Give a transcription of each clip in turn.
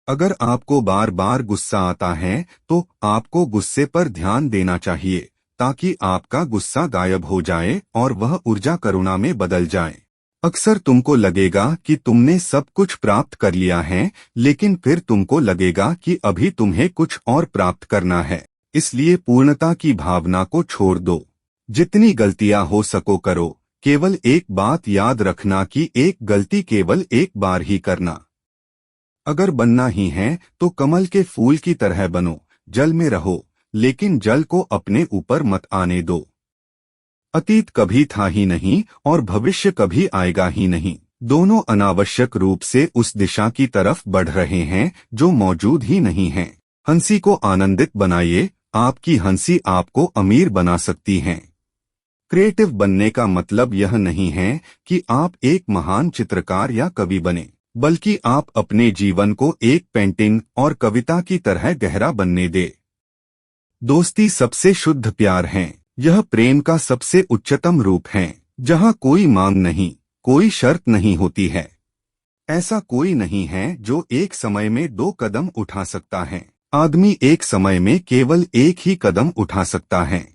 अगर आपको बार बार गुस्सा आता है तो आपको गुस्से पर ध्यान देना चाहिए ताकि आपका गुस्सा गायब हो जाए और वह ऊर्जा करुणा में बदल जाए। अक्सर तुमको लगेगा कि तुमने सब कुछ प्राप्त कर लिया है, लेकिन फिर तुमको लगेगा कि अभी तुम्हें कुछ और प्राप्त करना है। इसलिए पूर्णता की भावना को छोड़ दो। जितनी गलतियां हो सको करो, केवल एक बात याद रखना कि एक गलती केवल एक बार ही करना। अगर बनना ही है तो कमल के फूल की तरह बनो, जल में रहो, लेकिन जल को अपने ऊपर मत आने दो। अतीत कभी था ही नहीं और भविष्य कभी आएगा ही नहीं। दोनों अनावश्यक रूप से उस दिशा की तरफ बढ़ रहे हैं जो मौजूद ही नहीं है। हंसी को आनंदित बनाइए, आपकी हंसी आपको अमीर बना सकती है। क्रिएटिव बनने का मतलब यह नहीं है कि आप एक महान चित्रकार या कवि बने, बल्कि आप अपने जीवन को एक पेंटिंग और कविता की तरह गहरा बनने दे। दोस्ती सबसे शुद्ध प्यार है। यह प्रेम का सबसे उच्चतम रूप है, जहां कोई मांग नहीं, कोई शर्त नहीं होती है। ऐसा कोई नहीं है जो एक समय में 2 कदम उठा सकता है। आदमी एक समय में केवल एक ही कदम उठा सकता है।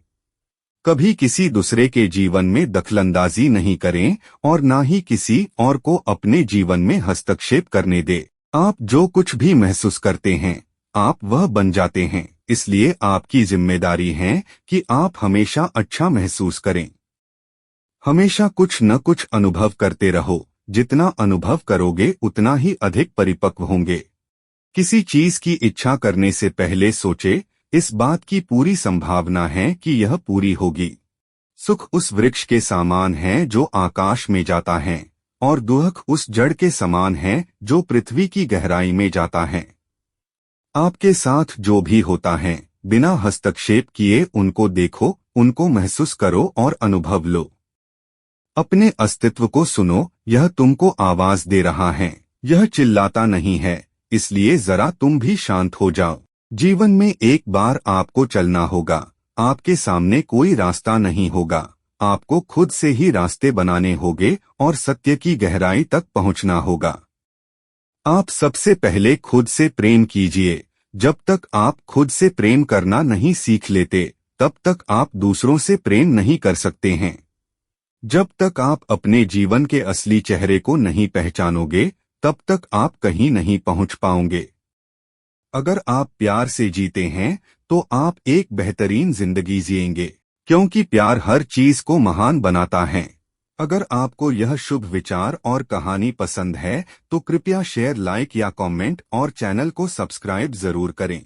कभी किसी दूसरे के जीवन में दखलंदाजी नहीं करें और ना ही किसी और को अपने जीवन में हस्तक्षेप करने दे। आप जो कुछ भी महसूस करते हैं, आप वह बन जाते हैं। इसलिए आपकी जिम्मेदारी है कि आप हमेशा अच्छा महसूस करें। हमेशा कुछ न कुछ अनुभव करते रहो। जितना अनुभव करोगे उतना ही अधिक परिपक्व होंगे। किसी चीज की इच्छा करने से पहले सोचे, इस बात की पूरी संभावना है कि यह पूरी होगी। सुख उस वृक्ष के समान है जो आकाश में जाता है, और दुख उस जड़ के समान है जो पृथ्वी की गहराई में जाता है। आपके साथ जो भी होता है, बिना हस्तक्षेप किए उनको देखो, उनको महसूस करो और अनुभव लो। अपने अस्तित्व को सुनो, यह तुमको आवाज दे रहा है। यह चिल्लाता नहीं है, इसलिए जरा तुम भी शांत हो जाओ। जीवन में एक बार आपको चलना होगा। आपके सामने कोई रास्ता नहीं होगा। आपको खुद से ही रास्ते बनाने होंगे और सत्य की गहराई तक पहुंचना होगा। आप सबसे पहले खुद से प्रेम कीजिए। जब तक आप खुद से प्रेम करना नहीं सीख लेते, तब तक आप दूसरों से प्रेम नहीं कर सकते हैं। जब तक आप अपने जीवन के असली चेहरे को नहीं पहचानोगे, तब तक आप कहीं नहीं पहुंच पाओगे। अगर आप प्यार से जीते हैं, तो आप एक बेहतरीन जिंदगी जिएंगे, क्योंकि प्यार हर चीज को महान बनाता है। अगर आपको यह शुभ विचार और कहानी पसंद है तो कृपया शेयर, लाइक या कमेंट और चैनल को सब्सक्राइब जरूर करें।